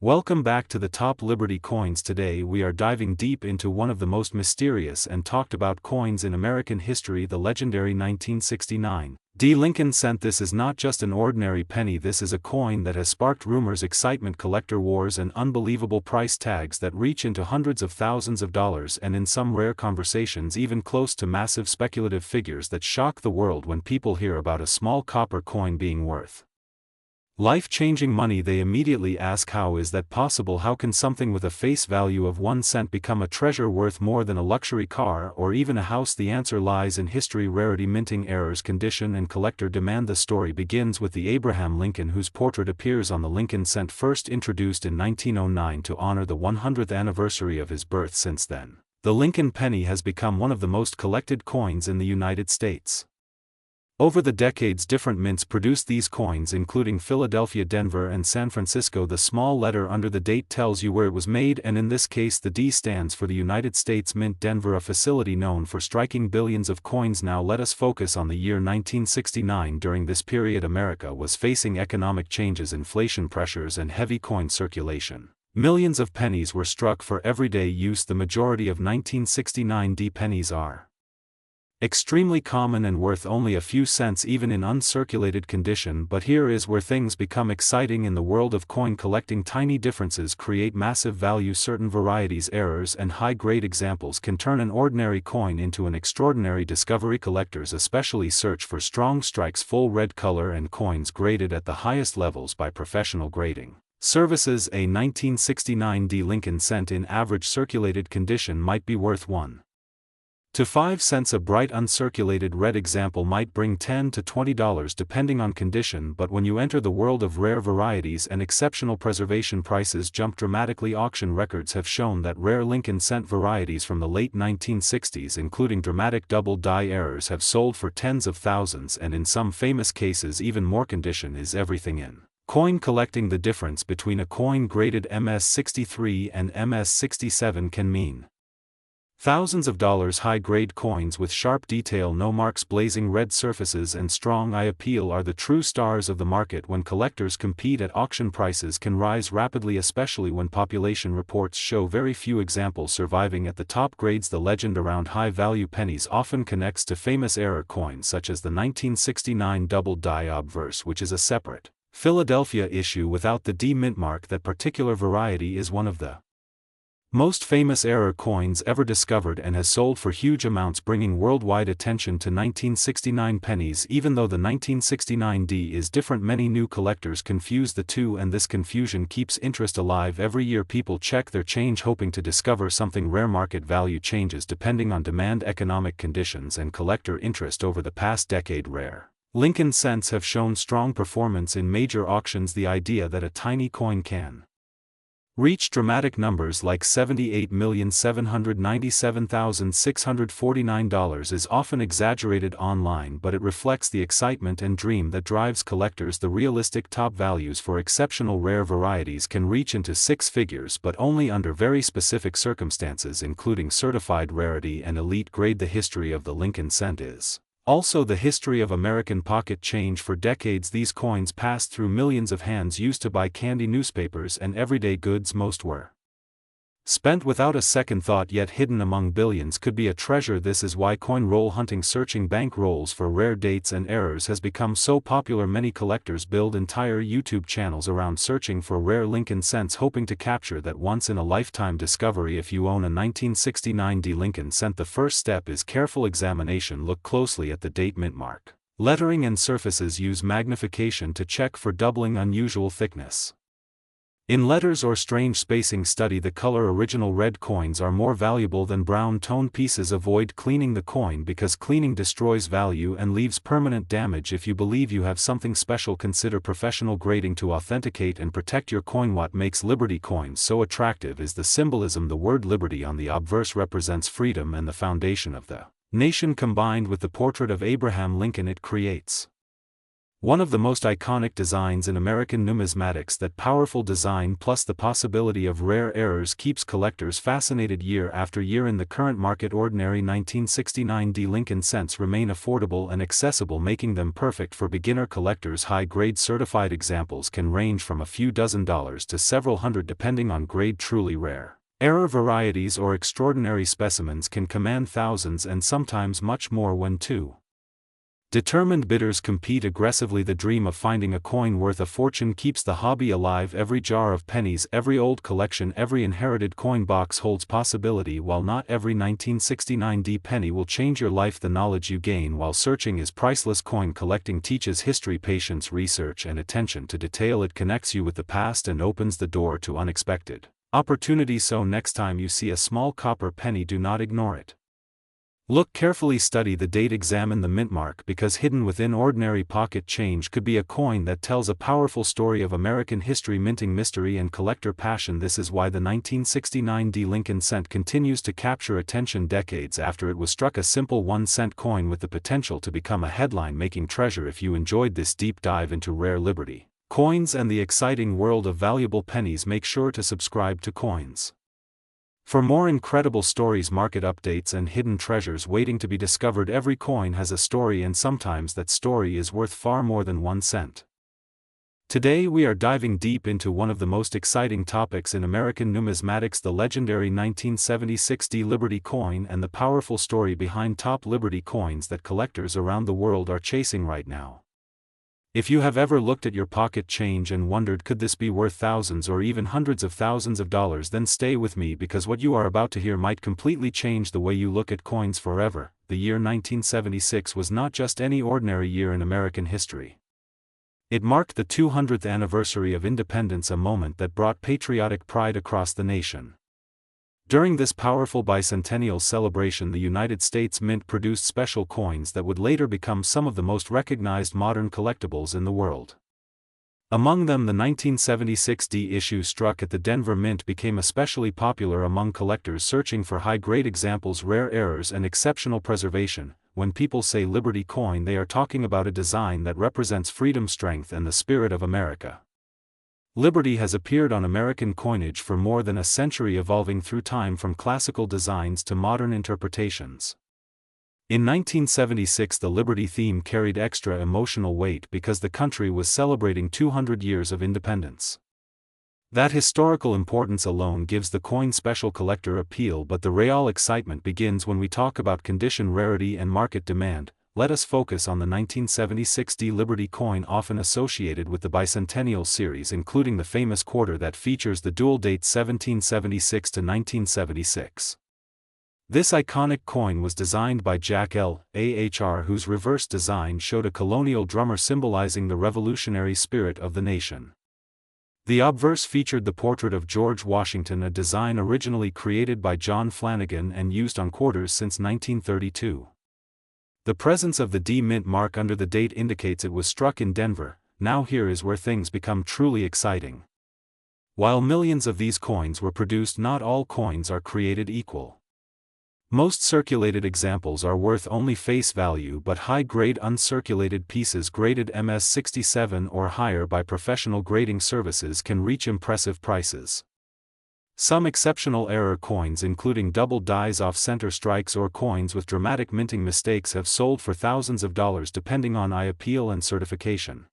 Welcome back to the Top Liberty Coins. Today we are diving deep into one of the most mysterious and talked about coins in American history, the legendary 1969 D. Lincoln cent. This is not just an ordinary penny, this is a coin that has sparked rumors, excitement, collector wars, and unbelievable price tags that reach into hundreds of thousands of dollars, and in some rare conversations even close to massive speculative figures that shock the world when people hear about a small copper coin being worth life-changing money. They immediately ask, how is that possible? How can something with a face value of 1 cent become a treasure worth more than a luxury car or even a house? The answer lies in history, rarity, minting errors, condition, and collector demand. The story begins with the Abraham Lincoln, whose portrait appears on the Lincoln cent, first introduced in 1909 to honor the 100th anniversary of his birth. Since then, the Lincoln penny has become one of the most collected coins in the United States. Over the decades, different mints produced these coins, including Philadelphia, Denver, and San Francisco. The small letter under the date tells you where it was made, and in this case the D stands for the United States Mint, Denver, a facility known for striking billions of coins. Now let us focus on the year 1969. During this period, America was facing economic changes, inflation pressures, and heavy coin circulation. Millions of pennies were struck for everyday use. The majority of 1969 D pennies are extremely common and worth only a few cents even in uncirculated condition. But here is where things become exciting in the world of coin collecting. Tiny differences create massive value. Certain varieties, errors, and high-grade examples can turn an ordinary coin into an extraordinary discovery. Collectors especially search for strong strikes, full red color, and coins graded at the highest levels by professional grading services. A 1969 D. Lincoln cent in average circulated condition might be worth 1 to 5 cents. A bright uncirculated red example might bring $10 to $20 depending on condition, but when you enter the world of rare varieties and exceptional preservation, prices jump dramatically. Auction records have shown that rare Lincoln cent varieties from the late 1960s, including dramatic double die errors, have sold for tens of thousands, and in some famous cases even more. Condition is everything in coin collecting. The difference between a coin graded MS-63 and MS-67 can mean thousands of dollars. High-grade coins with sharp detail, no marks, blazing red surfaces, and strong eye appeal are the true stars of the market. When collectors compete at auction, prices can rise rapidly, especially when population reports show very few examples surviving at the top grades. The legend around high-value pennies often connects to famous error coins such as the 1969 double die obverse, which is a separate Philadelphia issue without the D mint mark. That particular variety is one of the most famous error coins ever discovered and has sold for huge amounts, bringing worldwide attention to 1969 pennies. Even though the 1969 D is different, many new collectors confuse the two, and this confusion keeps interest alive. Every year people check their change hoping to discover something rare. Market value changes depending on demand, economic conditions, and collector interest. Over the past decade, rare Lincoln cents have shown strong performance in major auctions. The idea that a tiny coin can reach dramatic numbers like $78,797,649 is often exaggerated online, but it reflects the excitement and dream that drives collectors. The realistic top values for exceptional rare varieties can reach into 6 figures, but only under very specific circumstances, including certified rarity and elite grade. The history of the Lincoln cent is also the history of American pocket change. For decades, these coins passed through millions of hands used to buy candy, newspapers, and everyday goods. Most were spent without a second thought, yet hidden among billions could be a treasure. This is why coin roll hunting, searching bank rolls for rare dates and errors, has become so popular. Many collectors build entire YouTube channels around searching for rare Lincoln cents, hoping to capture that once-in-a-lifetime discovery. If you own a 1969 D. Lincoln cent, the first step is careful examination. Look closely at the date, mint mark, lettering, and surfaces. Use magnification to check for doubling, unusual thickness in letters, or strange spacing. Study the color. Original red coins are more valuable than brown tone pieces. Avoid cleaning the coin because cleaning destroys value and leaves permanent damage. If you believe you have something special, consider professional grading to authenticate and protect your coin. What makes Liberty coins so attractive is the symbolism. The word liberty on the obverse represents freedom and the foundation of the nation. Combined with the portrait of Abraham Lincoln, it creates One of the most iconic designs in American numismatics, that powerful design plus the possibility of rare errors keeps collectors fascinated year after year. In the current market, ordinary 1969 D Lincoln cents remain affordable and accessible, making them perfect for beginner collectors. High-grade certified examples can range from a few dozen dollars to several hundred depending on grade. Truly rare error varieties or extraordinary specimens can command thousands and sometimes much more when two determined bidders compete aggressively. The dream of finding a coin worth a fortune keeps the hobby alive. Every jar of pennies, every old collection, every inherited coin box holds possibility. While not every 1969 D penny will change your life, the knowledge you gain while searching is priceless. Coin collecting teaches history, patience, research, and attention to detail. It connects you with the past and opens the door to unexpected opportunities. So next time you see a small copper penny, do not ignore it. Look carefully, study the date, examine the mint mark, because hidden within ordinary pocket change could be a coin that tells a powerful story of American history, minting mystery, and collector passion. This is why the 1969 D Lincoln cent continues to capture attention decades after it was struck, a simple 1-cent coin with the potential to become a headline-making treasure. If you enjoyed this deep dive into rare Liberty coins and the exciting world of valuable pennies, make sure to subscribe to Coins for more incredible stories, market updates, and hidden treasures waiting to be discovered. Every coin has a story, and sometimes that story is worth far more than 1 cent. Today we are diving deep into one of the most exciting topics in American numismatics, the legendary 1976 D Liberty coin, and the powerful story behind top Liberty coins that collectors around the world are chasing right now. If you have ever looked at your pocket change and wondered, could this be worth thousands or even hundreds of thousands of dollars, then stay with me, because what you are about to hear might completely change the way you look at coins forever. The year 1976 was not just any ordinary year in American history. It marked the 200th anniversary of independence, a moment that brought patriotic pride across the nation. During this powerful bicentennial celebration, the United States Mint produced special coins that would later become some of the most recognized modern collectibles in the world. Among them, the 1976 D issue struck at the Denver Mint became especially popular among collectors searching for high-grade examples, rare errors, and exceptional preservation. When people say Liberty coin, they are talking about a design that represents freedom, strength, and the spirit of America. Liberty has appeared on American coinage for more than a century, evolving through time from classical designs to modern interpretations. In 1976, the Liberty theme carried extra emotional weight because the country was celebrating 200 years of independence. That historical importance alone gives the coin special collector appeal, but the real excitement begins when we talk about condition, rarity, and market demand. Let us focus on the 1976 D Liberty coin, often associated with the bicentennial series, including the famous quarter that features the dual date 1776 to 1976. This iconic coin was designed by Jack L. Ahr, whose reverse design showed a colonial drummer symbolizing the revolutionary spirit of the nation. The obverse featured the portrait of George Washington, a design originally created by John Flanagan and used on quarters since 1932. The presence of the D Mint mark under the date indicates it was struck in Denver. Now here is where things become truly exciting. While millions of these coins were produced, not all coins are created equal. Most circulated examples are worth only face value, but high-grade uncirculated pieces graded MS-67 or higher by professional grading services can reach impressive prices. Some exceptional error coins, including double dies, off-center strikes, or coins with dramatic minting mistakes, have sold for thousands of dollars depending on eye appeal and certification.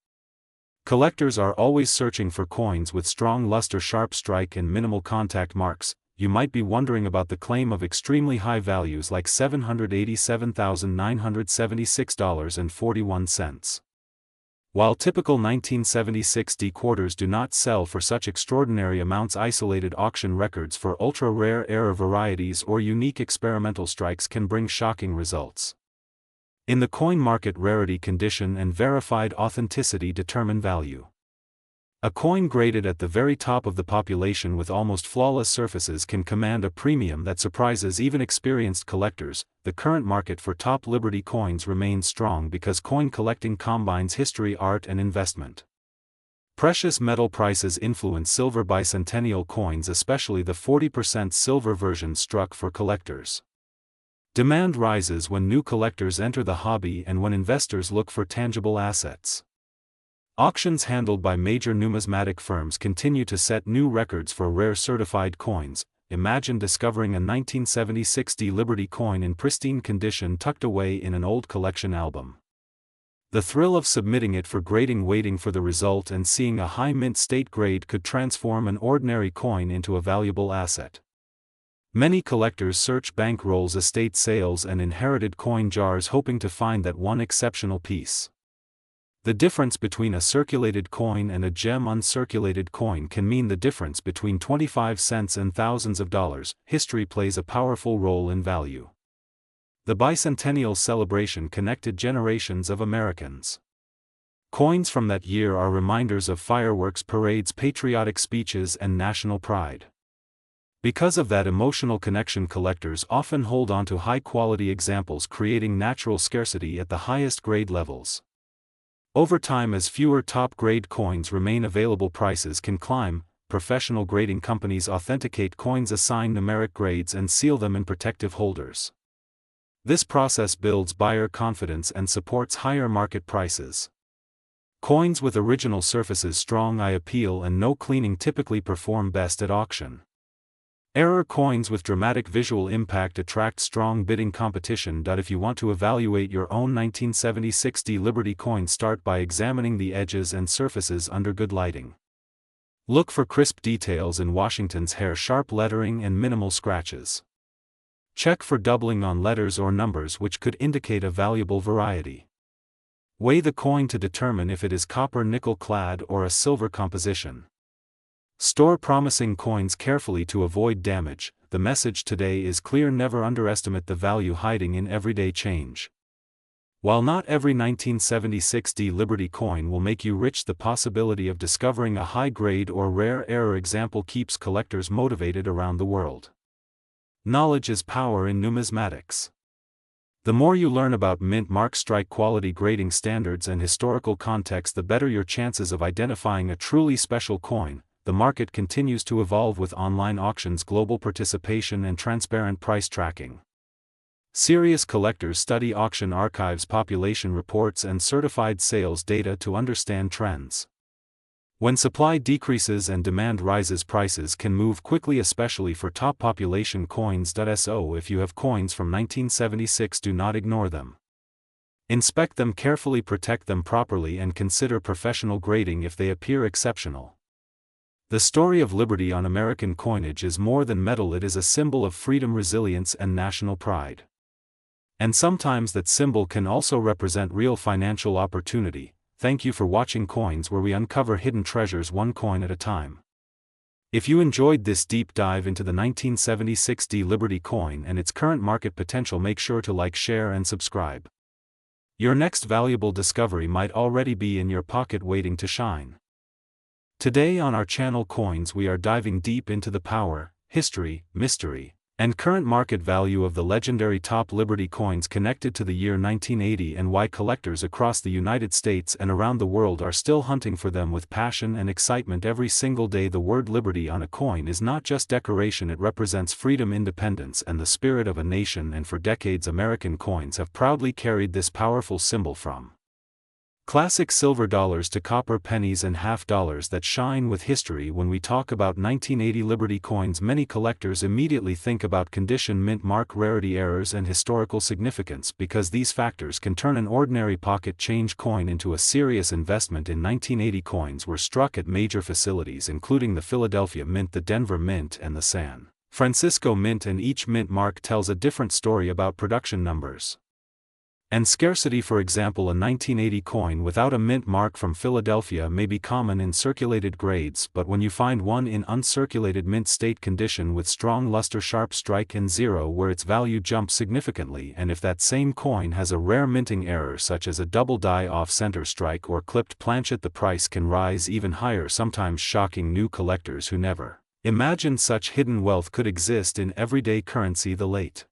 Collectors are always searching for coins with strong luster, sharp strike, and minimal contact marks. You might be wondering about the claim of extremely high values like $787,976.41. While typical 1976 D quarters do not sell for such extraordinary amounts, isolated auction records for ultra-rare error varieties or unique experimental strikes can bring shocking results. In the coin market, rarity, condition, and verified authenticity determine value. A coin graded at the very top of the population with almost flawless surfaces can command a premium that surprises even experienced collectors. The current market for top Liberty coins remains strong because coin collecting combines history, art, and investment. Precious metal prices influence silver bicentennial coins, especially the 40% silver version struck for collectors. Demand rises when new collectors enter the hobby and when investors look for tangible assets. Auctions handled by major numismatic firms continue to set new records for rare certified coins. Imagine discovering a 1976 Liberty coin in pristine condition tucked away in an old collection album. The thrill of submitting it for grading, waiting for the result, and seeing a high mint state grade could transform an ordinary coin into a valuable asset. Many collectors search bank rolls, estate sales, and inherited coin jars hoping to find that one exceptional piece. The difference between a circulated coin and a gem uncirculated coin can mean the difference between 25 cents and thousands of dollars. History plays a powerful role in value. The bicentennial celebration connected generations of Americans. Coins from that year are reminders of fireworks, parades, patriotic speeches, and national pride. Because of that emotional connection, collectors often hold on to high-quality examples, creating natural scarcity at the highest grade levels. Over time, as fewer top-grade coins remain available, prices can climb. Professional grading companies authenticate coins, assign numeric grades, and seal them in protective holders. This process builds buyer confidence and supports higher market prices. Coins with original surfaces, strong eye appeal, and no cleaning typically perform best at auction. Error coins with dramatic visual impact attract strong bidding competition. If you want to evaluate your own 1976 Liberty coin, start by examining the edges and surfaces under good lighting. Look for crisp details in Washington's hair, sharp lettering, and minimal scratches. Check for doubling on letters or numbers, which could indicate a valuable variety. Weigh the coin to determine if it is copper nickel clad or a silver composition. Store promising coins carefully to avoid damage. The message today is clear: never underestimate the value hiding in everyday change. While not every 1976 Liberty coin will make you rich, the possibility of discovering a high-grade or rare error example keeps collectors motivated around the world. Knowledge is power in numismatics. The more you learn about mint mark, strike quality, grading standards, and historical context, the better your chances of identifying a truly special coin. The market continues to evolve with online auctions, global participation, and transparent price tracking. Serious collectors study auction archives, population reports, and certified sales data to understand trends. When supply decreases and demand rises, prices can move quickly, especially for top population coins. So if you have coins from 1976, do not ignore them. Inspect them carefully, protect them properly, and consider professional grading if they appear exceptional. The story of Liberty on American coinage is more than metal. It is a symbol of freedom, resilience, and national pride. And sometimes that symbol can also represent real financial opportunity. Thank you for watching Coins, where we uncover hidden treasures one coin at a time. If you enjoyed this deep dive into the 1976 Liberty coin and its current market potential, make sure to like, share, and subscribe. Your next valuable discovery might already be in your pocket, waiting to shine. Today on our channel Coins, we are diving deep into the power, history, mystery, and current market value of the legendary top Liberty coins connected to the year 1980, and why collectors across the United States and around the world are still hunting for them with passion and excitement every single day. The word Liberty on a coin is not just decoration, it represents freedom, independence, and the spirit of a nation, and for decades American coins have proudly carried this powerful symbol, from classic silver dollars to copper pennies and half dollars that shine with history. When we talk about 1980 Liberty coins, many collectors immediately think about condition, mint mark, rarity, errors, and historical significance, because these factors can turn an ordinary pocket change coin into a serious investment. In 1980, coins were struck at major facilities including the Philadelphia Mint, the Denver Mint, and the San Francisco Mint, and each mint mark tells a different story about production numbers and scarcity. For example, a 1980 coin without a mint mark from Philadelphia may be common in circulated grades, but when you find one in uncirculated mint state condition with strong luster, sharp strike, and zero, where its value jumps significantly. And if that same coin has a rare minting error such as a double die off-center strike or clipped planchet, the price can rise even higher, sometimes shocking new collectors who never imagined such hidden wealth could exist in everyday currency. The late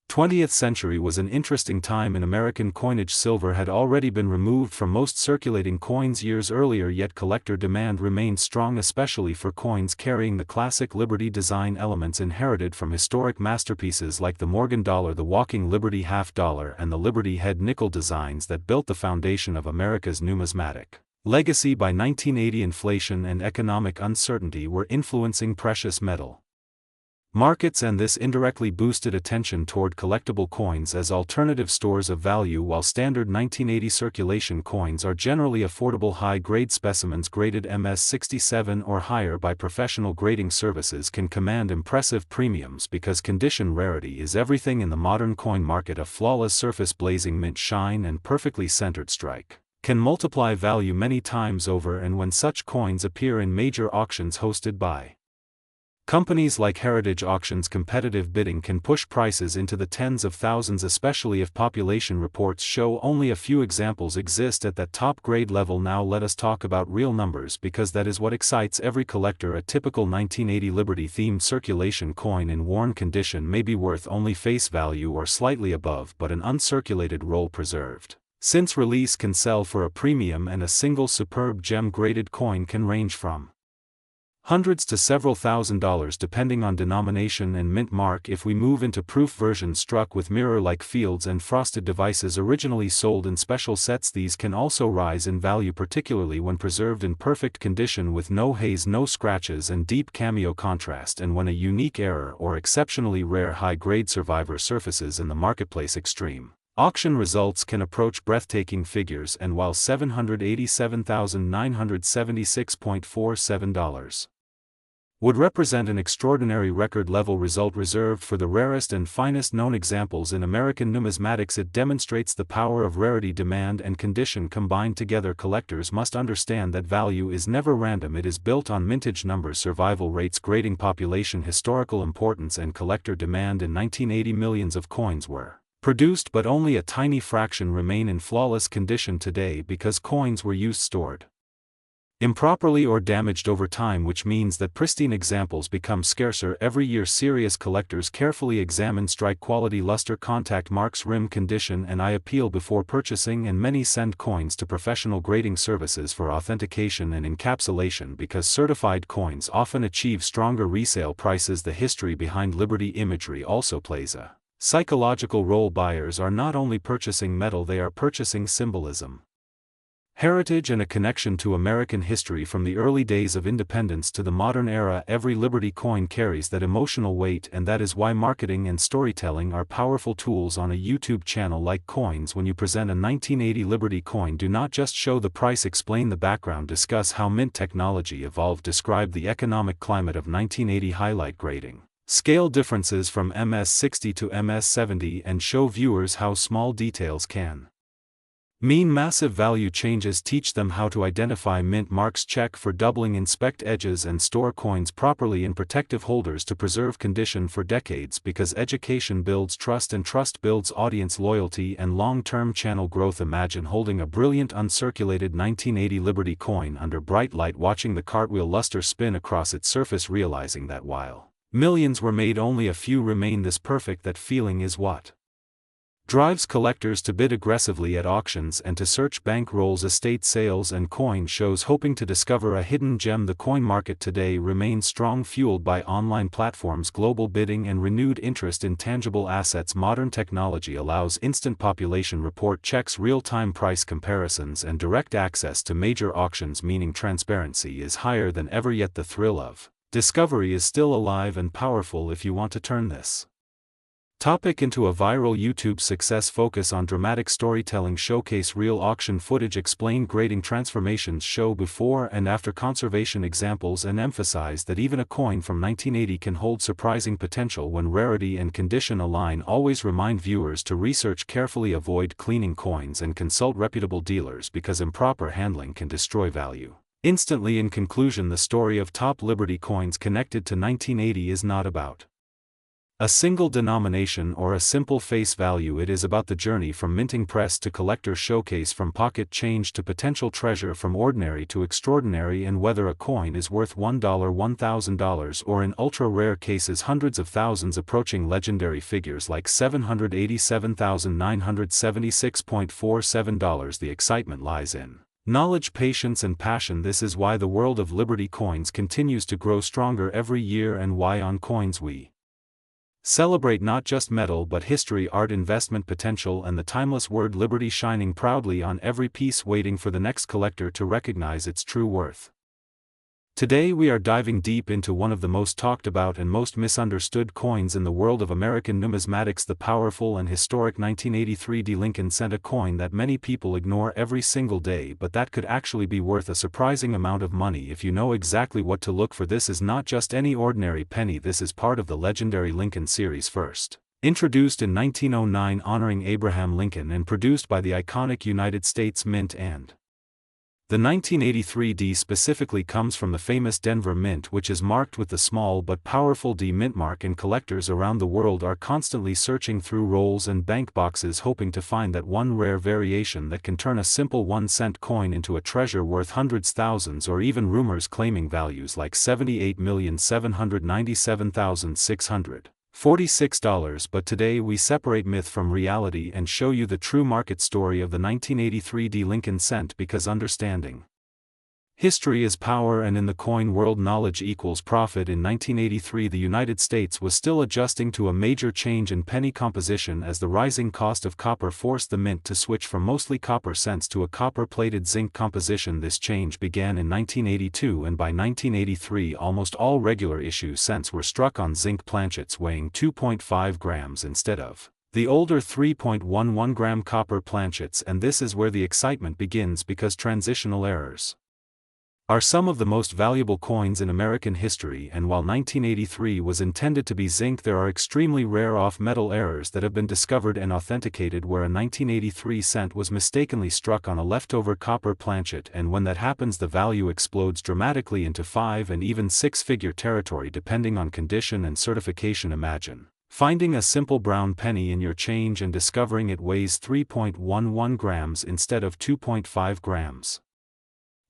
20th century was an interesting time in American coinage. Silver had already been removed from most circulating coins years earlier, yet collector demand remained strong, especially for coins carrying the classic Liberty design elements inherited from historic masterpieces like the Morgan dollar, the walking Liberty half dollar, and the Liberty head nickel designs that built the foundation of America's numismatic Legacy. By 1980, inflation and economic uncertainty were influencing precious metal markets, and this indirectly boosted attention toward collectible coins as alternative stores of value. While standard 1980 circulation coins are generally affordable high-grade specimens graded MS-67 or higher by professional grading services can command impressive premiums because condition rarity is everything in the modern coin market. A flawless surface, blazing mint shine, and perfectly centered strike can multiply value many times over, and when such coins appear in major auctions hosted by companies like Heritage Auctions, competitive bidding can push prices into the tens of thousands, especially if population reports show only a few examples exist at that top grade level. Now let us talk about real numbers, because that is what excites every collector. A typical 1980 Liberty-themed circulation coin in worn condition may be worth only face value or slightly above, but an uncirculated roll preserved since release can sell for a premium, and a single superb gem-graded coin can range from hundreds to several $1,000s depending on denomination and mint mark. If we move into proof versions struck with mirror-like fields and frosted devices originally sold in special sets, these can also rise in value, particularly when preserved in perfect condition with no haze, no scratches, and deep cameo contrast, and when a unique error or exceptionally rare high-grade survivor surfaces in the marketplace. Extreme auction results can approach breathtaking figures, and while $787,976.47 would represent an extraordinary record-level result reserved for the rarest and finest known examples in American numismatics, it demonstrates the power of rarity, demand, and condition combined together. Collectors must understand that value is never random. It is built on mintage numbers, survival rates, grading, population, historical importance, and collector demand. In 1980, millions of coins were produced, but only a tiny fraction remain in flawless condition today because coins were used, stored improperly, or damaged over time, which means that pristine examples become scarcer every year. Serious collectors carefully examine strike quality, luster, contact marks, rim condition, and eye appeal before purchasing, and many send coins to professional grading services for authentication and encapsulation because certified coins often achieve stronger resale prices. The history behind Liberty imagery also plays a psychological role. Buyers are not only purchasing metal, they are purchasing symbolism, heritage, and a connection to American history from the early days of independence to the modern era. Every Liberty coin carries that emotional weight, and that is why marketing and storytelling are powerful tools on a YouTube channel like Coins. When you present a 1980 Liberty coin, do not just show the price, explain the background, discuss how mint technology evolved, describe the economic climate of 1980, highlight grading scale differences from MS-60 to MS-70, and show viewers how small details can mean massive value changes. Teach them how to identify mint marks, check for doubling, inspect edges, and store coins properly in protective holders to preserve condition for decades, because education builds trust, and trust builds audience loyalty and long-term channel growth. Imagine holding a brilliant uncirculated 1980 Liberty coin under bright light, watching the cartwheel luster spin across its surface, realizing that while millions were made, only a few remain this perfect. That feeling is what drives collectors to bid aggressively at auctions and to search bank rolls, estate sales, and coin shows, hoping to discover a hidden gem. The coin market today remains strong, fueled by online platforms, global bidding, and renewed interest in tangible assets. Modern technology allows instant population report checks, real-time price comparisons, and direct access to major auctions, meaning transparency is higher than ever. Yet the thrill of discovery is still alive and powerful. If you want to turn this topic into a viral YouTube success, focus on dramatic storytelling, showcase real auction footage, explain grading transformations, show before and after conservation examples, and emphasize that even a coin from 1980 can hold surprising potential when rarity and condition align. Always remind viewers to research carefully, avoid cleaning coins, and consult reputable dealers because improper handling can destroy value instantly. In conclusion, the story of top Liberty coins connected to 1980 is not about a single denomination or a simple face value. It is about the journey from minting press to collector showcase, from pocket change to potential treasure, from ordinary to extraordinary, and whether a coin is worth $1, $1,000, or in ultra-rare cases hundreds of thousands, approaching legendary figures like $787,976.47. The excitement lies in knowledge, patience, and passion. This is why the world of Liberty coins continues to grow stronger every year, and why on Coins we Celebrate not just metal but history, art, investment potential, and the timeless word liberty shining proudly on every piece, waiting for the next collector to recognize its true worth. Today we are diving deep into one of the most talked about and most misunderstood coins in the world of American numismatics, the powerful and historic 1983 D Lincoln cent, a coin that many people ignore every single day but that could actually be worth a surprising amount of money if you know exactly what to look for. This is not just any ordinary penny, this is part of the legendary Lincoln series, first introduced in 1909 honoring Abraham Lincoln and produced by the iconic United States Mint, and the 1983 D specifically comes from the famous Denver Mint, which is marked with the small but powerful D mint mark, and collectors around the world are constantly searching through rolls and bank boxes hoping to find that one rare variation that can turn a simple 1-cent coin into a treasure worth hundreds, thousands, or even rumors claiming values like $78,797,646. But today we separate myth from reality and show you the true market story of the 1983 D Lincoln cent, because understanding history is power, and in the coin world knowledge equals profit. In 1983 the United States was still adjusting to a major change in penny composition as the rising cost of copper forced the mint to switch from mostly copper cents to a copper-plated zinc composition. This change began in 1982, and by 1983 almost all regular issue cents were struck on zinc planchets weighing 2.5 grams instead of the older 3.11 gram copper planchets. And this is where the excitement begins, because transitional errors are some of the most valuable coins in American history, and while 1983 was intended to be zinc, there are extremely rare off-metal errors that have been discovered and authenticated where a 1983 cent was mistakenly struck on a leftover copper planchet, and when that happens the value explodes dramatically into 5 and even 6-figure territory depending on condition and certification. Imagine finding a simple brown penny in your change and discovering it weighs 3.11 grams instead of 2.5 grams.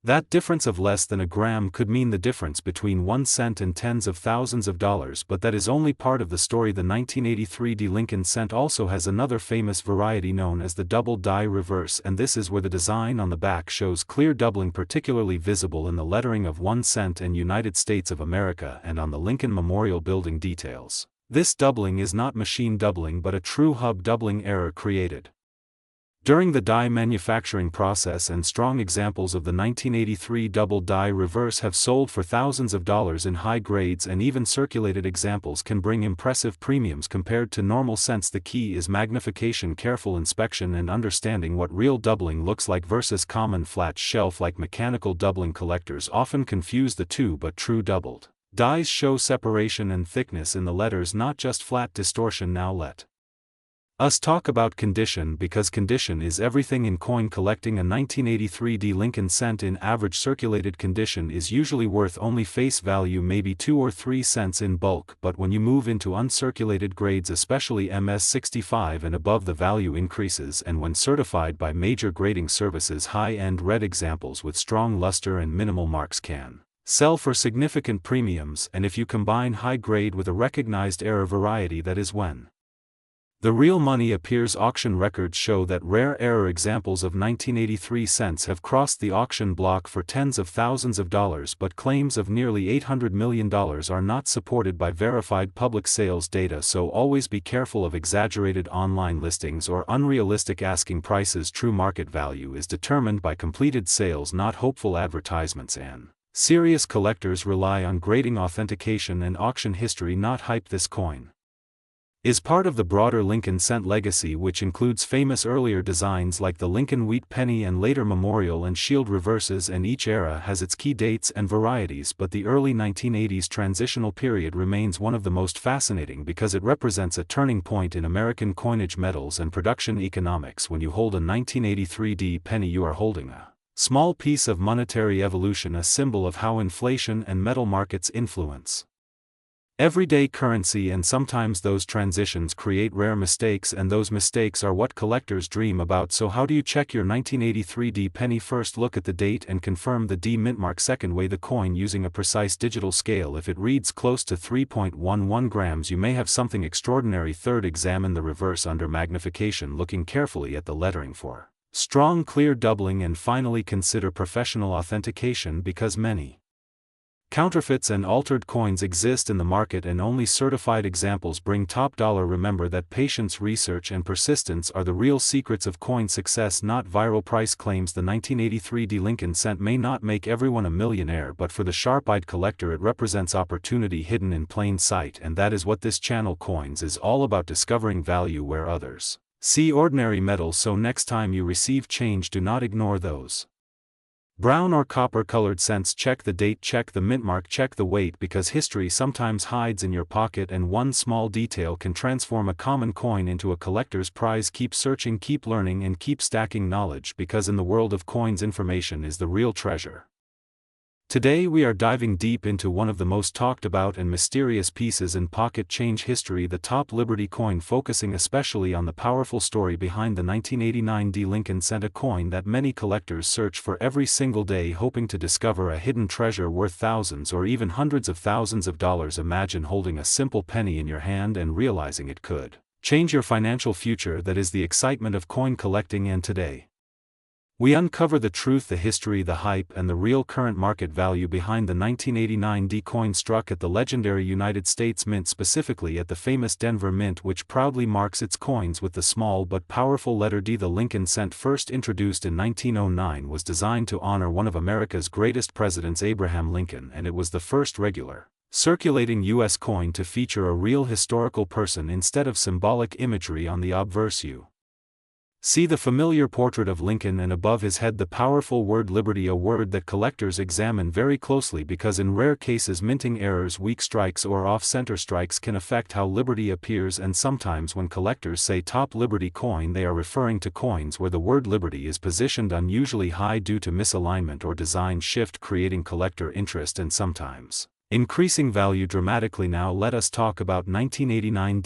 That difference of less than a gram could mean the difference between 1 cent and tens of thousands of dollars, but that is only part of the story. The 1983 D Lincoln cent also has another famous variety known as the double die reverse, and this is where the design on the back shows clear doubling, particularly visible in the lettering of 1 cent and United States of America and on the Lincoln Memorial Building details. This doubling is not machine doubling but a true hub doubling error created during the die manufacturing process, and strong examples of the 1983 double die reverse have sold for thousands of dollars in high grades, and even circulated examples can bring impressive premiums compared to normal cents. The key is magnification, careful inspection, and understanding what real doubling looks like versus common flat shelf like mechanical doubling. Collectors often confuse the two, but true doubled dies show separation and thickness in the letters, not just flat distortion. Now let us talk about condition, because condition is everything in coin collecting. A 1983 D Lincoln cent in average circulated condition is usually worth only face value, maybe 2 or 3 cents in bulk, but when you move into uncirculated grades, especially MS65 and above, the value increases, and when certified by major grading services, high-end red examples with strong luster and minimal marks can sell for significant premiums. And if you combine high grade with a recognized error variety, that is when the real money appears. Auction records show that rare error examples of 1983 cents have crossed the auction block for tens of thousands of dollars, but claims of nearly $800 million are not supported by verified public sales data. So always be careful of exaggerated online listings or unrealistic asking prices. True market value is determined by completed sales, not hopeful advertisements, and serious collectors rely on grading, authentication, and auction history, not hype. This coin is part of the broader Lincoln cent legacy, which includes famous earlier designs like the Lincoln wheat penny and later memorial and shield reverses, and each era has its key dates and varieties. But the early 1980s transitional period remains one of the most fascinating because it represents a turning point in American coinage, metals, and production economics. When you hold a 1983 D penny, you are holding a small piece of monetary evolution, a symbol of how inflation and metal markets influence everyday currency, and sometimes those transitions create rare mistakes, and those mistakes are what collectors dream about. So how do you check your 1983 D penny? First, look at the date and confirm the D mint mark. Second, weigh the coin using a precise digital scale. If it reads close to 3.11 grams, you may have something extraordinary. Third, examine the reverse under magnification, looking carefully at the lettering for strong, clear doubling. And finally, consider professional authentication, because many Counterfeits and altered coins exist in the market and only certified examples bring top dollar. Remember that patience, research and persistence are the real secrets of coin success, not viral price claims. The 1983 Lincoln cent may not make everyone a millionaire, but for the sharp-eyed collector it represents opportunity hidden in plain sight, and that is what this channel Coins is all about, discovering value where others see ordinary metal. So next time you receive change, do not ignore those brown or copper-colored cents. Check the date, check the mint mark, check the weight, because history sometimes hides in your pocket and one small detail can transform a common coin into a collector's prize. Keep searching, keep learning and keep stacking knowledge, because in the world of coins information is the real treasure. Today we are diving deep into one of the most talked about and mysterious pieces in pocket change history, the top Liberty coin, focusing especially on the powerful story behind the 1989 Lincoln cent, a coin that many collectors search for every single day, hoping to discover a hidden treasure worth thousands or even hundreds of thousands of dollars. Imagine holding a simple penny in your hand and realizing it could change your financial future. That is the excitement of coin collecting, and today we uncover the truth, the history, the hype, and the real current market value behind the 1989 coin, struck at the legendary United States Mint, specifically at the famous Denver Mint, which proudly marks its coins with the small but powerful letter D. The Lincoln cent, first introduced in 1909, was designed to honor one of America's greatest presidents, Abraham Lincoln, and it was the first regular circulating U.S. coin to feature a real historical person instead of symbolic imagery on the obverse. You see the familiar portrait of Lincoln, and above his head the powerful word Liberty, a word that collectors examine very closely because in rare cases minting errors, weak strikes or off-center strikes can affect how Liberty appears. And sometimes when collectors say top Liberty coin, they are referring to coins where the word Liberty is positioned unusually high due to misalignment or design shift, creating collector interest and sometimes increasing value dramatically. Now let us talk about 1989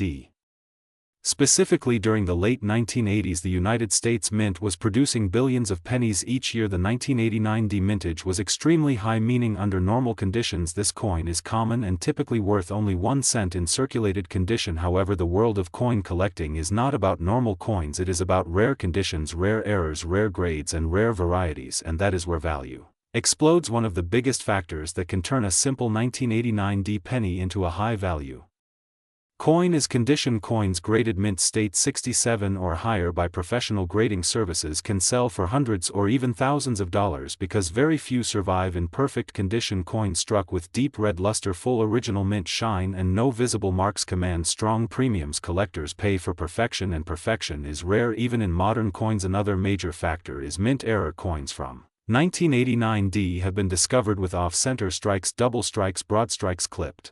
Specifically, during the late 1980s, the United States Mint was producing billions of pennies each year. The 1989 mintage was extremely high, meaning under normal conditions this coin is common and typically worth only 1 cent in circulated condition. However, the world of coin collecting is not about normal coins, it is about rare conditions, rare errors, rare grades and rare varieties, and that is where value explodes. One of the biggest factors that can turn a simple 1989 penny into a high value coin is condition. Coins graded mint state 67 or higher by professional grading services can sell for hundreds or even thousands of dollars because very few survive in perfect condition. Coins struck with deep red luster, full original mint shine and no visible marks command strong premiums. Collectors pay for perfection, and perfection is rare even in modern coins. Another major factor is mint error. Coins from 1989 have been discovered with off-center strikes, double strikes, broad strikes, clipped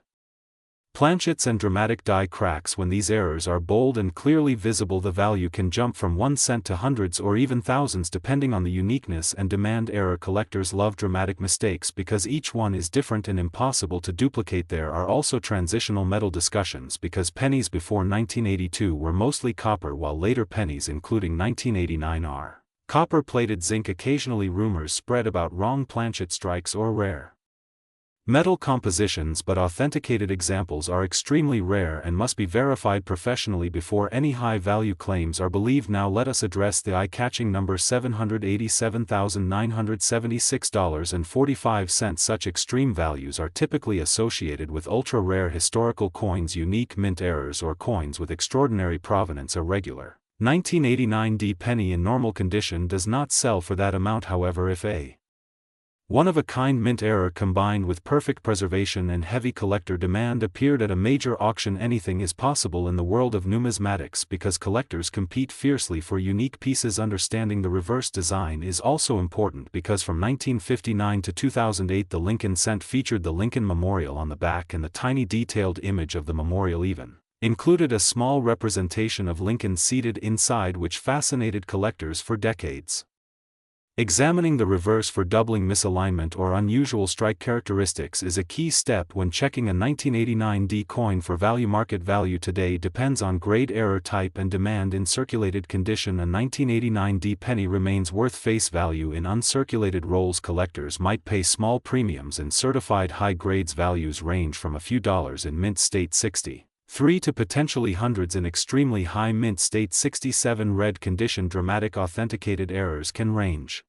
planchets and dramatic die cracks. When these errors are bold and clearly visible, the value can jump from 1 cent to hundreds or even thousands depending on the uniqueness and demand. Error collectors love dramatic mistakes because each one is different and impossible to duplicate. There are also transitional metal discussions because pennies before 1982 were mostly copper, while later pennies including 1989 are copper-plated zinc. Occasionally rumors spread about wrong planchet strikes or rare metal compositions, but authenticated examples are extremely rare and must be verified professionally before any high-value claims are believed. Now let us address the eye-catching number $787,976.45. Such extreme values are typically associated with ultra-rare historical coins, unique mint errors, or coins with extraordinary provenance. A regular 1989 penny in normal condition does not sell for that amount. However, if a one-of-a-kind mint error combined with perfect preservation and heavy collector demand appeared at a major auction, anything is possible in the world of numismatics because collectors compete fiercely for unique pieces. Understanding the reverse design is also important because from 1959 to 2008 the Lincoln cent featured the Lincoln Memorial on the back, and the tiny detailed image of the memorial even included a small representation of Lincoln seated inside, which fascinated collectors for decades. Examining the reverse for doubling, misalignment, or unusual strike characteristics is a key step when checking a 1989 coin for value. Market value today depends on grade, error type, and demand. In circulated condition, a 1989 penny remains worth face value. In uncirculated rolls, collectors might pay small premiums. In certified high grades, values range from a few dollars in mint state 63 to potentially hundreds in extremely high mint state 67 red condition. Dramatic authenticated errors can range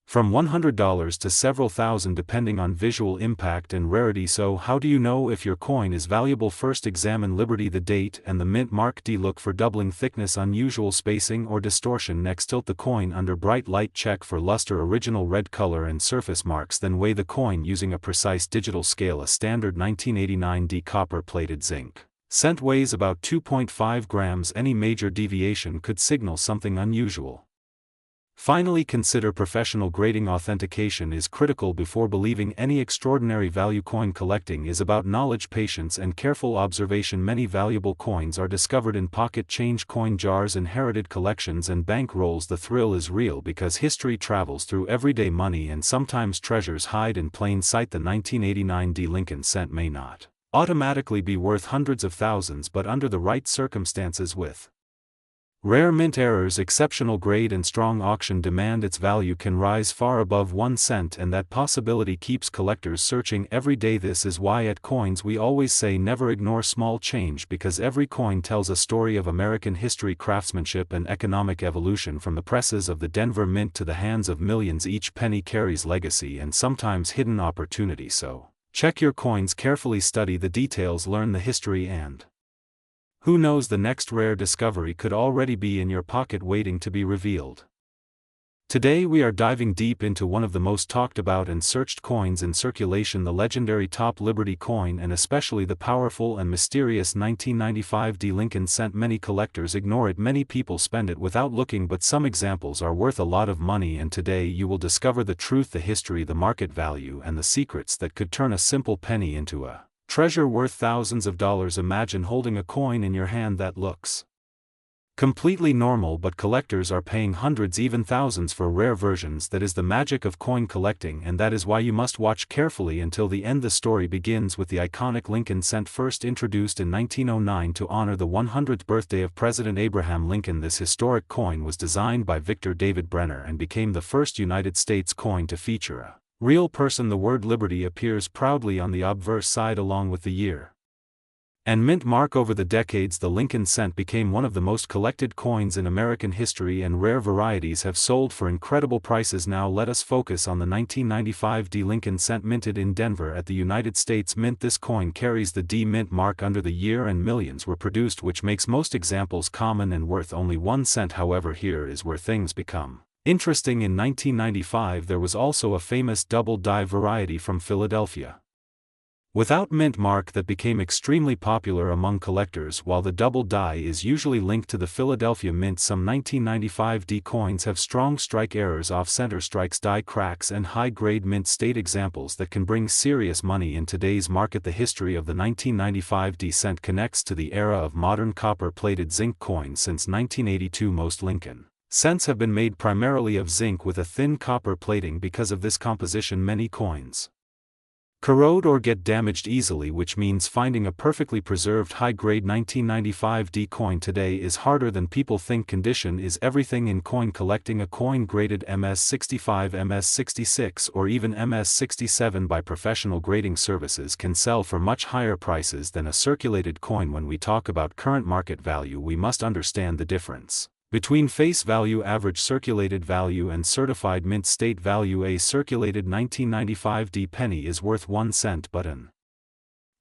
From $100 to several thousand depending on visual impact and rarity. So how do you know if your coin is valuable? First, examine Liberty, the date and the mint mark. D. Look for doubling thickness, unusual spacing or distortion. Next, tilt the coin under bright light. Check for luster, original red color and surface marks. Then weigh the coin using a precise digital scale. A standard 1989 D copper-plated zinc cent weighs about 2.5 grams. Any major deviation could signal something unusual. Finally, consider professional grading. Authentication is critical before believing any extraordinary value. Coin collecting is about knowledge, patience and careful observation. Many valuable coins are discovered in pocket change, coin jars, inherited collections and bank rolls. The thrill is real because history travels through everyday money and sometimes treasures hide in plain sight. The 1989 D Lincoln cent may not automatically be worth hundreds of thousands, but under the right circumstances, with rare mint errors, exceptional grade and strong auction demand, its value can rise far above 1 cent, and that possibility keeps collectors searching every day. This is why at Coins we always say never ignore small change, because every coin tells a story of American history, craftsmanship and economic evolution. From the presses of the Denver Mint to the hands of millions, each penny carries legacy and sometimes hidden opportunity. So, check your coins carefully, study the details, learn the history, and who knows, the next rare discovery could already be in your pocket waiting to be revealed. Today we are diving deep into one of the most talked about and searched coins in circulation, the legendary Top Liberty coin, and especially the powerful and mysterious 1995 D Lincoln cent. Many collectors ignore it, many people spend it without looking, but some examples are worth a lot of money, and today you will discover the truth, the history, the market value and the secrets that could turn a simple penny into a treasure worth thousands of dollars. Imagine holding a coin in your hand that looks completely normal, but collectors are paying hundreds, even thousands for rare versions. That is the magic of coin collecting, and that is why you must watch carefully until the end. The story begins with the iconic Lincoln cent, first introduced in 1909 to honor the 100th birthday of President Abraham Lincoln. This historic coin was designed by Victor David Brenner and became the first United States coin to feature a real person. The word Liberty appears proudly on the obverse side along with the year and mint mark. Over the decades, the Lincoln cent became one of the most collected coins in American history, and rare varieties have sold for incredible prices. Now let us focus on the 1995 D Lincoln cent, minted in Denver at the United States Mint. This coin carries the D mint mark under the year, and millions were produced, which makes most examples common and worth only 1 cent. However, here is where things become interesting. In 1995 there was also a famous double die variety from Philadelphia without mint mark that became extremely popular among collectors. While the double die is usually linked to the Philadelphia Mint, some 1995 D coins have strong strike errors, off-center strikes, die cracks and high-grade mint state examples that can bring serious money in today's market. The history of the 1995 D cent connects to the era of modern copper-plated zinc coins. Since 1982 most Lincoln cents have been made primarily of zinc with a thin copper plating. Because of this composition, many coins corrode or get damaged easily, which means finding a perfectly preserved high-grade 1995 D coin today is harder than people think. Condition is everything in coin collecting. A coin graded MS65, MS66 or even MS67 by professional grading services can sell for much higher prices than a circulated coin. When we talk about current market value, we must understand the difference between face value, average circulated value and certified mint state value. A circulated 1995 D penny is worth 1 cent, but an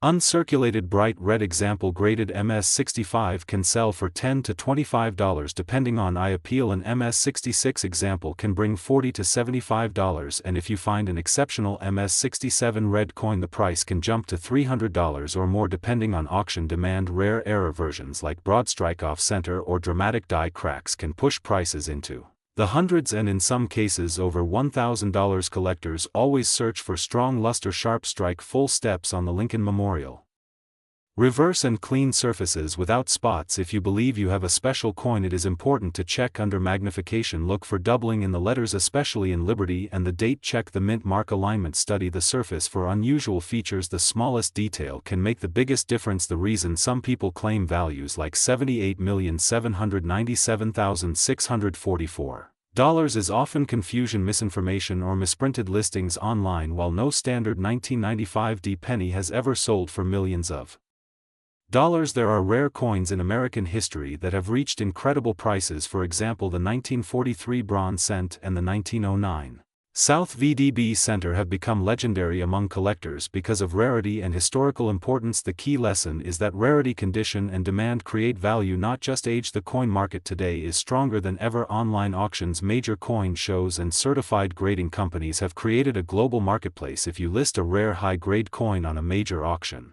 uncirculated bright red example graded MS65 can sell for $10 to $25 depending on eye appeal. An MS66 example can bring $40 to $75, and if you find an exceptional MS67 red coin, the price can jump to $300 or more depending on auction demand. Rare error versions like broad strike, off center or dramatic die cracks can push prices into the hundreds and in some cases over $1,000. Collectors always search for strong luster, sharp strike, full steps on the Lincoln Memorial, reverse and clean surfaces without spots. If you believe you have a special coin, it is important to check under magnification. Look for doubling in the letters, especially in Liberty, and the date. Check the mint mark alignment, study the surface for unusual features. The smallest detail can make the biggest difference. The reason some people claim values like $78,797,644 is often confusion, misinformation or misprinted listings online. While no standard 1995 D penny has ever sold for millions of dollars, there are rare coins in American history that have reached incredible prices. For example, the 1943 bronze cent and the 1909 South VDB Center have become legendary among collectors because of rarity and historical importance. The key lesson is that rarity, condition and demand create value, not just age. The coin market today is stronger than ever. Online auctions, major coin shows and certified grading companies have created a global marketplace. If you list a rare high-grade coin on a major auction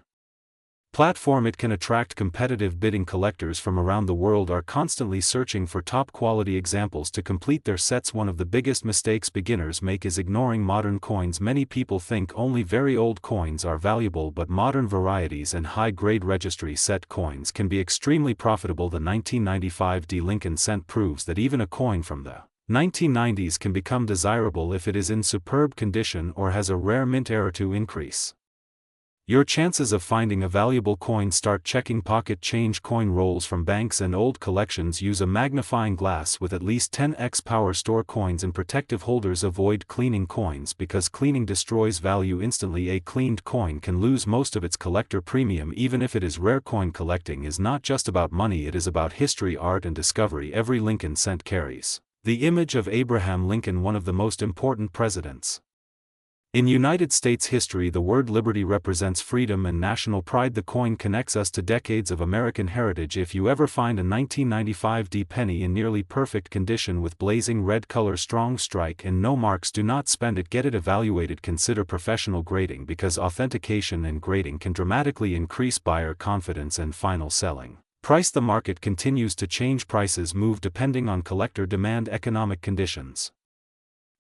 platform, it can attract competitive bidding. Collectors from around the world are constantly searching for top-quality examples to complete their sets. One of the biggest mistakes beginners make is ignoring modern coins. Many people think only very old coins are valuable, but modern varieties and high-grade registry set coins can be extremely profitable. The 1995 D Lincoln cent proves that even a coin from the 1990s can become desirable if it is in superb condition or has a rare mint era to increase your chances of finding a valuable coin. Start checking pocket change, coin rolls from banks and old collections. Use a magnifying glass with at least 10x power. Store coins in protective holders. Avoid cleaning coins because cleaning destroys value instantly. A cleaned coin can lose most of its collector premium even if it is rare. Coin collecting is not just about money, it is about history, art and discovery. Every Lincoln cent carries the image of Abraham Lincoln, one of the most important presidents in United States history. The word liberty represents freedom and national pride. The coin connects us to decades of American heritage. If you ever find a 1995 D penny in nearly perfect condition with blazing red color, strong strike and no marks, do not spend it. Get it evaluated. Consider professional grading because authentication and grading can dramatically increase buyer confidence and final selling price. The market continues to change. Prices move depending on collector demand, economic conditions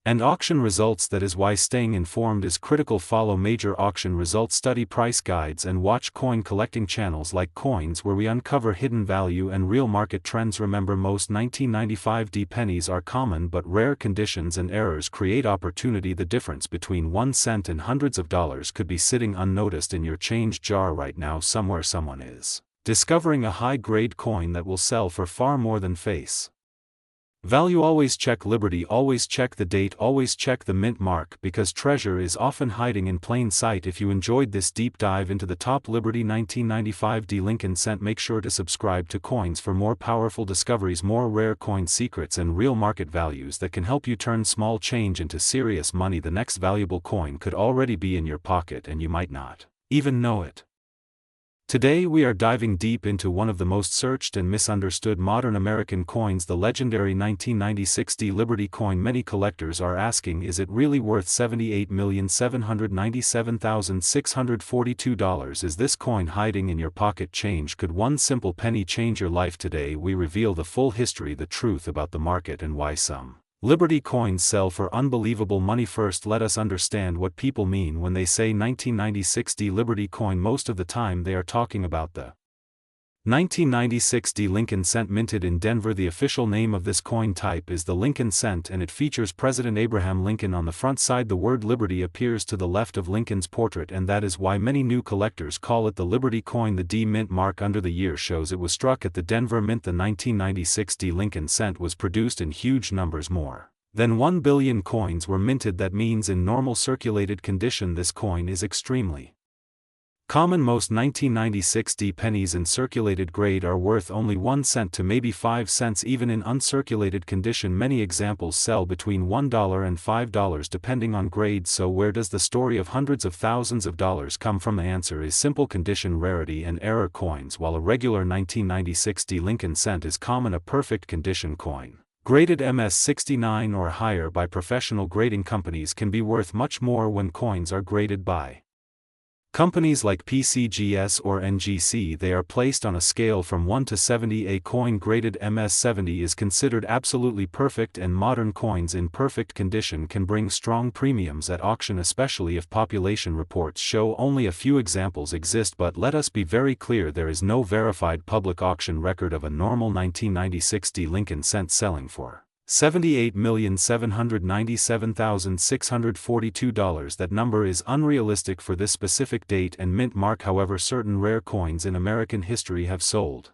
and auction results. That is why staying informed is critical. Follow major auction results, study price guides and watch coin collecting channels like Coins, where we uncover hidden value and real market trends. Remember, most 1995 D pennies are common, but rare. Conditions and errors create opportunity. The difference between 1 cent and hundreds of dollars could be sitting unnoticed in your change jar right now. Somewhere someone is discovering a high-grade coin that will sell for far more than face value. Always check Liberty, always check the date, always check the mint mark, because treasure is often hiding in plain sight. If you enjoyed this deep dive into the top Liberty 1995 D Lincoln cent, make sure to subscribe to Coins for more powerful discoveries, more rare coin secrets and real market values that can help you turn small change into serious money. The next valuable coin could already be in your pocket and you might not even know it. Today we are diving deep into one of the most searched and misunderstood modern American coins, the legendary 1996 D Liberty coin. Many collectors are asking, is it really worth $78,797,642? Is this coin hiding in your pocket change? Could one simple penny change your life? Today we reveal the full history, the truth about the market and why some Liberty coins sell for unbelievable money. First, let us understand what people mean when they say 1996 D Liberty coin. Most of the time they are talking about the 1996 D Lincoln cent minted in Denver. The official name of this coin type is the Lincoln cent, and it features President Abraham Lincoln on the front side. The word Liberty appears to the left of Lincoln's portrait, and that is why many new collectors call it the Liberty coin. The D mint mark under the year shows it was struck at the Denver Mint. The 1996 D Lincoln cent was produced in huge numbers. More than 1 billion coins were minted. That means in normal circulated condition this coin is extremely common. Most 1996 D pennies in circulated grade are worth only 1 cent to maybe 5 cents, even in uncirculated condition. Many examples sell between $1 and $5 depending on grade. So where does the story of hundreds of thousands of dollars come from? The answer is simple: condition, rarity and error. Coins. While a regular 1996 D Lincoln cent is common, a perfect condition coin graded MS-69 or higher by professional grading companies can be worth much more. When coins are graded by companies like PCGS or NGC, they are placed on a scale from 1 to 70. A coin graded MS-70 is considered absolutely perfect, and modern coins in perfect condition can bring strong premiums at auction, especially if population reports show only a few examples exist. But let us be very clear, there is no verified public auction record of a normal 1996 D Lincoln cent selling for $78,797,642. That number is unrealistic for this specific date and mint mark. However, certain rare coins in American history have sold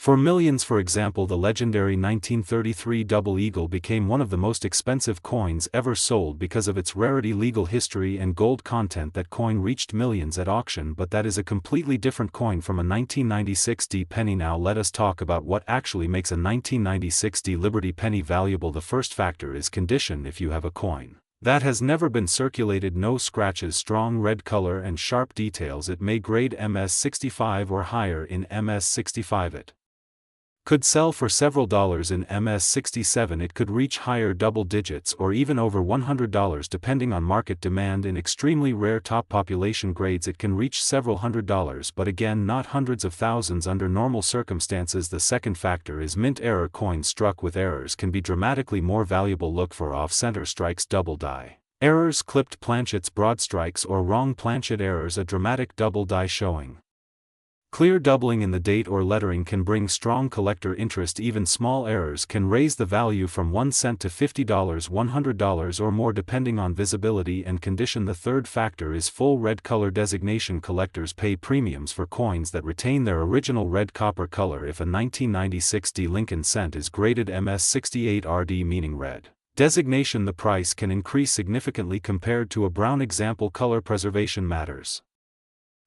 For millions, for example, the legendary 1933 Double Eagle became one of the most expensive coins ever sold because of its rarity, legal history, and gold content. That coin reached millions at auction, but that is a completely different coin from a 1996 D penny. Now let us talk about what actually makes a 1996 D Liberty penny valuable. The first factor is condition. If you have a coin that has never been circulated, no scratches, strong red color, and sharp details, it may grade MS65 or higher. In MS65 it could sell for several dollars. In MS67 it could reach higher double digits or even over $100 depending on market demand. In extremely rare top population grades it can reach several $100s, but again not hundreds of thousands under normal circumstances. The second factor is mint error. Coins struck with errors can be dramatically more valuable. Look for off-center strikes, double die errors, clipped planchets, broad strikes, or wrong planchet errors. A dramatic double die showing clear doubling in the date or lettering can bring strong collector interest. Even small errors can raise the value from 1 cent to $50, $100 or more depending on visibility and condition. The third factor is full red color designation. Collectors pay premiums for coins that retain their original red copper color. If a 1996 D Lincoln cent is graded MS68 RD meaning red designation, the price can increase significantly compared to a brown example. Color preservation matters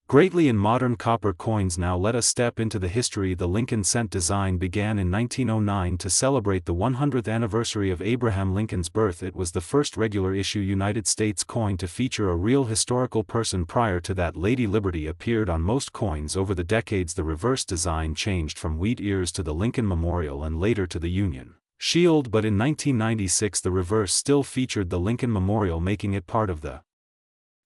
greatly in modern copper coins. Now let us step into the history. The Lincoln cent design began in 1909 to celebrate the 100th anniversary of Abraham Lincoln's birth. It was the first regular issue United States coin to feature a real historical person. Prior to that, Lady Liberty appeared on most coins. Over the decades the reverse design changed from wheat ears to the Lincoln Memorial and later to the Union Shield, but in 1996 the reverse still featured the Lincoln Memorial, making it part of the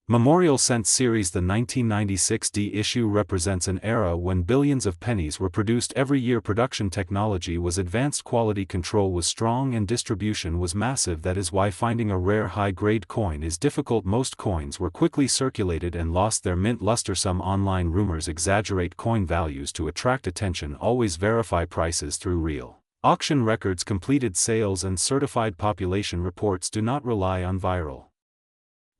Memorial Cent series. The 1996 D issue represents an era when billions of pennies were produced every year. Production technology was advanced, quality control was strong, and distribution was massive. That is why finding a rare high-grade coin is difficult. Most coins were quickly circulated and lost their mint luster. Some online rumors exaggerate coin values to attract attention. Always verify prices through real auction records, completed sales, and certified population reports. Do not rely on viral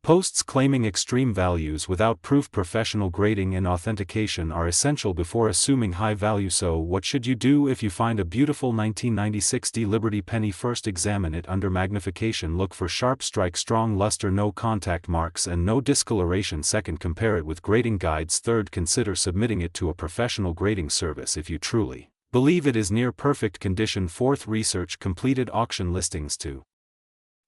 posts claiming extreme values without proof. Professional grading and authentication are essential before assuming high value. So what should you do if you find a beautiful 1996 D Liberty penny? First, examine it under magnification. Look for sharp strike, strong luster, no contact marks, and no discoloration. Second, compare it with grading guides. Third, consider submitting it to a professional grading service if you truly believe it is near perfect condition. Fourth, research completed auction listings to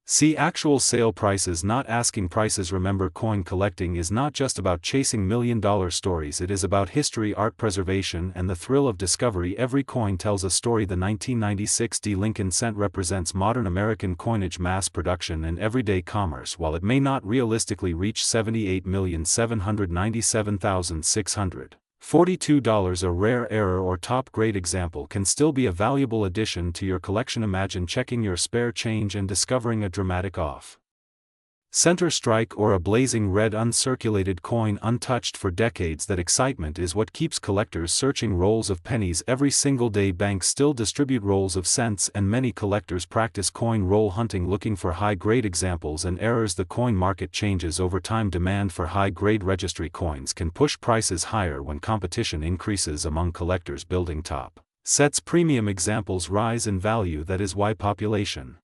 see actual sale prices, not asking prices. Remember, coin collecting is not just about chasing million-dollar stories. It is about history, art preservation, and the thrill of discovery. Every coin tells a story. The 1996 D Lincoln cent represents modern American coinage, mass production, and everyday commerce. While it may not realistically reach $78,797,642, a rare error or top-grade example can still be a valuable addition to your collection. Imagine checking your spare change and discovering a dramatic off-center strike or a blazing red uncirculated coin untouched for decades. That excitement is what keeps collectors searching. Rolls of pennies every single day. Banks still distribute rolls of cents, and many collectors practice coin roll hunting, looking for high-grade examples and errors. The coin market changes over time. Demand for high-grade registry coins can push prices higher when competition increases among collectors building top sets. Premium examples rise in value. That is why population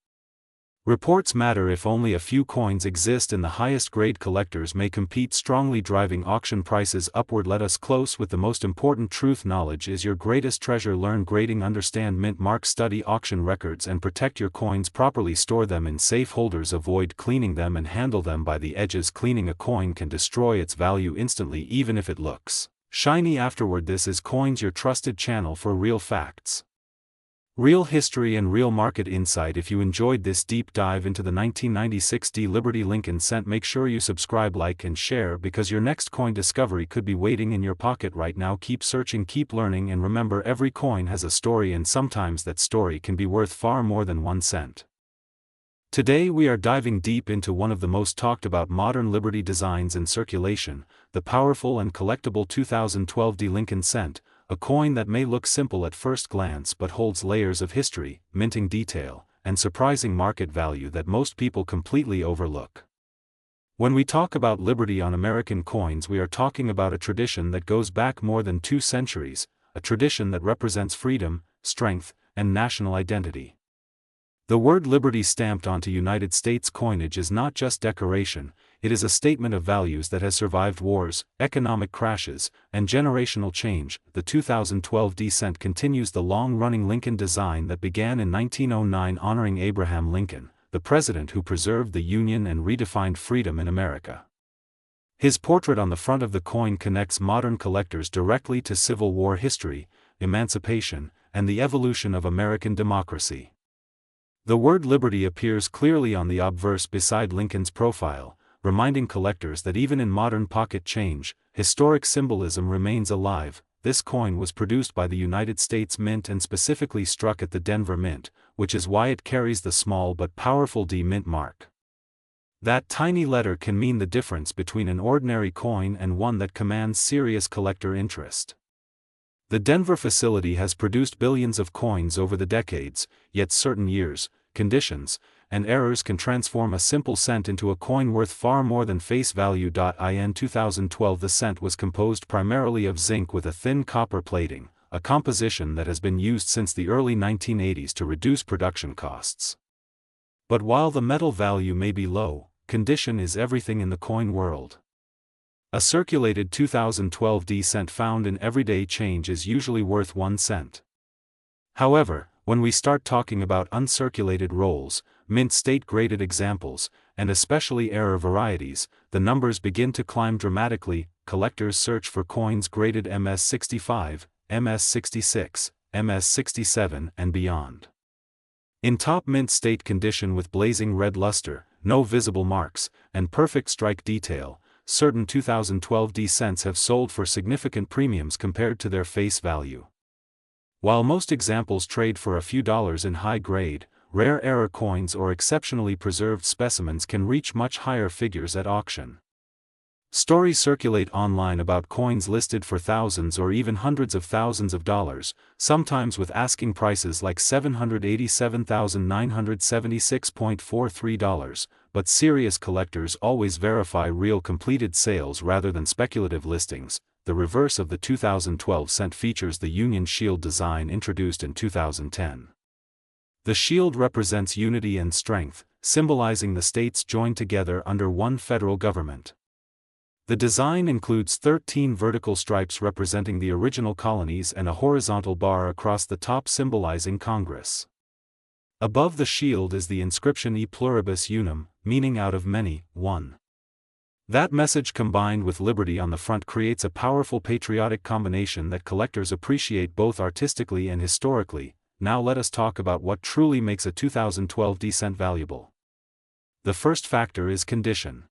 reports matter. If only a few coins exist in the highest grade, collectors may compete strongly, driving auction prices upward. Let us close with the most important truth: knowledge is your greatest treasure. Learn grading, understand mint marks, study auction records, and protect your coins properly. Store them in safe holders, avoid cleaning them, and handle them by the edges. Cleaning a coin can destroy its value instantly, even if it looks shiny afterward. This is Coins, your trusted channel for real facts, real history, and real market insight. If you enjoyed this deep dive into the 1996 D Liberty Lincoln cent, make sure you subscribe, like, and share, because your next coin discovery could be waiting in your pocket right now. Keep searching, keep learning, and remember, every coin has a story, and sometimes that story can be worth far more than 1 cent. Today we are diving deep into one of the most talked about modern Liberty designs in circulation, the powerful and collectible 2012 D Lincoln cent, a coin that may look simple at first glance but holds layers of history, minting detail, and surprising market value that most people completely overlook. When we talk about Liberty on American coins, we are talking about a tradition that goes back more than 2 centuries, a tradition that represents freedom, strength, and national identity. The word liberty stamped onto United States coinage is not just decoration, it is a statement of values that has survived wars, economic crashes, and generational change. The 2012 D-cent continues the long-running Lincoln design that began in 1909, honoring Abraham Lincoln, the president who preserved the Union and redefined freedom in America. His portrait on the front of the coin connects modern collectors directly to Civil War history, emancipation, and the evolution of American democracy. The word liberty appears clearly on the obverse beside Lincoln's profile, reminding collectors that even in modern pocket change, historic symbolism remains alive. This coin was produced by the United States Mint and specifically struck at the Denver Mint, which is why it carries the small but powerful D Mint mark. That tiny letter can mean the difference between an ordinary coin and one that commands serious collector interest. The Denver facility has produced billions of coins over the decades, yet certain years, conditions, and errors can transform a simple cent into a coin worth far more than face value. In 2012, the cent was composed primarily of zinc with a thin copper plating, a composition that has been used since the early 1980s to reduce production costs. But while the metal value may be low, condition is everything in the coin world. A circulated 2012 D-cent found in everyday change is usually worth 1 cent. However, when we start talking about uncirculated rolls, mint state-graded examples, and especially error varieties, the numbers begin to climb dramatically. Collectors search for coins graded MS65, MS66, MS67, and beyond. In top mint state condition with blazing red luster, no visible marks, and perfect strike detail, certain 2012 D-cents have sold for significant premiums compared to their face value. While most examples trade for a few dollars in high-grade, rare error coins or exceptionally preserved specimens can reach much higher figures at auction. Stories circulate online about coins listed for thousands or even hundreds of thousands of dollars, sometimes with asking prices like $787,976.43, but serious collectors always verify real completed sales rather than speculative listings. The reverse of the 2012 cent features the Union Shield design introduced in 2010. The shield represents unity and strength, symbolizing the states joined together under one federal government. The design includes 13 vertical stripes representing the original colonies and a horizontal bar across the top symbolizing Congress. Above the shield is the inscription E pluribus unum, meaning out of many, one. That message combined with liberty on the front creates a powerful patriotic combination that collectors appreciate both artistically and historically. Now let us talk about what truly makes a 2012 D-cent valuable. The first factor is condition.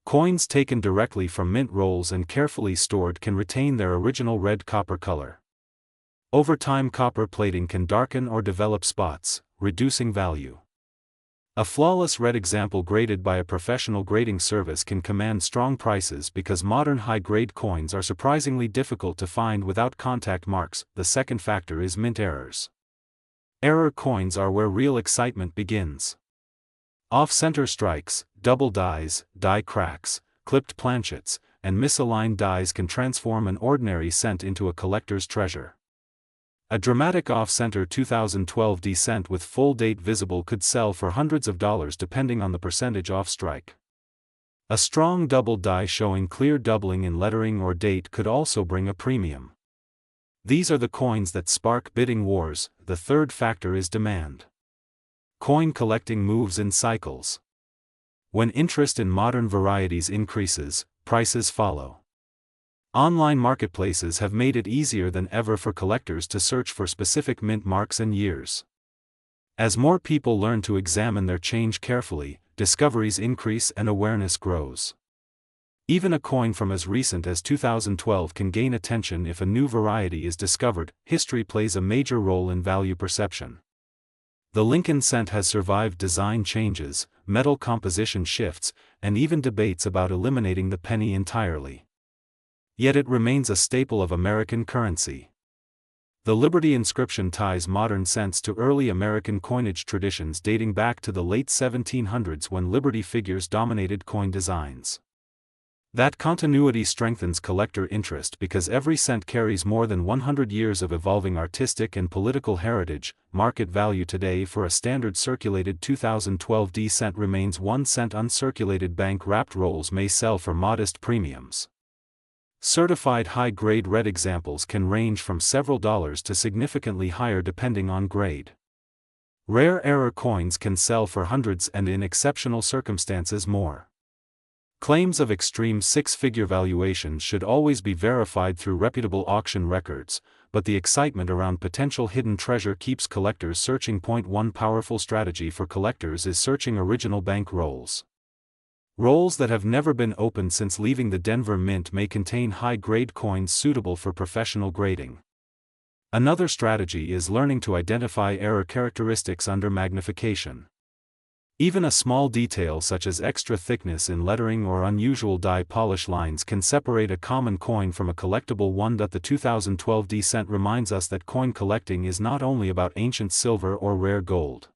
Coins taken directly from mint rolls and carefully stored can retain their original red copper color. Over time, copper plating can darken or develop spots, reducing value. A flawless red example graded by a professional grading service can command strong prices because modern high-grade coins are surprisingly difficult to find without contact marks. The second factor is mint errors. Error coins are where real excitement begins. Off-center strikes, double dies, die cracks, clipped planchets, and misaligned dies can transform an ordinary cent into a collector's treasure. A dramatic off-center 2012 D-cent with full date visible could sell for hundreds of dollars depending on the percentage off strike. A strong double die showing clear doubling in lettering or date could also bring a premium. These are the coins that spark bidding wars. The third factor is demand. Coin collecting moves in cycles. When interest in modern varieties increases, prices follow. Online marketplaces have made it easier than ever for collectors to search for specific mint marks and years. As more people learn to examine their change carefully, discoveries increase and awareness grows. Even a coin from as recent as 2012 can gain attention if a new variety is discovered. History plays a major role in value perception. The Lincoln cent has survived design changes, metal composition shifts, and even debates about eliminating the penny entirely. Yet it remains a staple of American currency. The Liberty inscription ties modern cents to early American coinage traditions dating back to the late 1700s when Liberty figures dominated coin designs. That continuity strengthens collector interest because every cent carries more than 100 years of evolving artistic and political heritage. Market value today for a standard circulated 2012 D cent remains 1 cent. Uncirculated bank-wrapped rolls may sell for modest premiums. Certified high-grade red examples can range from several dollars to significantly higher depending on grade. Rare error coins can sell for hundreds and in exceptional circumstances more. Claims of extreme six-figure valuations should always be verified through reputable auction records, but the excitement around potential hidden treasure keeps collectors searching. One powerful strategy for collectors is searching original bank rolls. Rolls that have never been opened since leaving the Denver Mint may contain high-grade coins suitable for professional grading. Another strategy is learning to identify error characteristics under magnification. Even a small detail such as extra thickness in lettering or unusual die polish lines can separate a common coin from a collectible one. The 2012 D cent reminds us that coin collecting is not only about ancient silver or rare gold.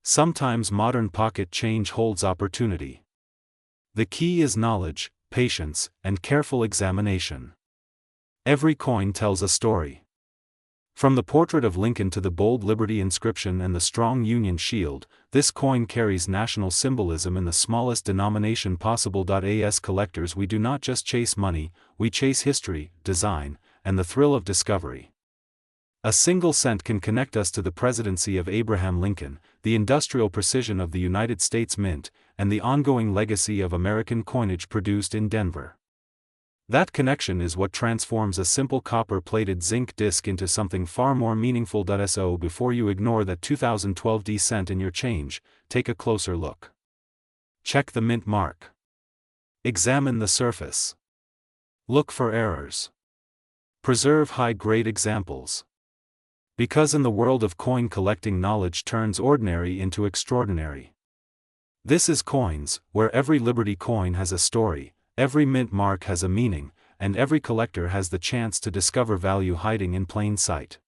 Sometimes modern pocket change holds opportunity. The key is knowledge, patience, and careful examination. Every coin tells a story. From the portrait of Lincoln to the bold Liberty inscription and the strong Union shield, this coin carries national symbolism in the smallest denomination possible. As collectors, we do not just chase money, we chase history, design, and the thrill of discovery. A single cent can connect us to the presidency of Abraham Lincoln, the industrial precision of the United States Mint, and the ongoing legacy of American coinage produced in Denver. That connection is what transforms a simple copper-plated zinc disc into something far more meaningful. So before you ignore that 2012 D cent in your change, take a closer look. Check the mint mark. Examine the surface. Look for errors. Preserve high-grade examples. Because in the world of coin collecting, knowledge turns ordinary into extraordinary. This is Coins, where every Liberty coin has a story, every mint mark has a meaning, and every collector has the chance to discover value hiding in plain sight.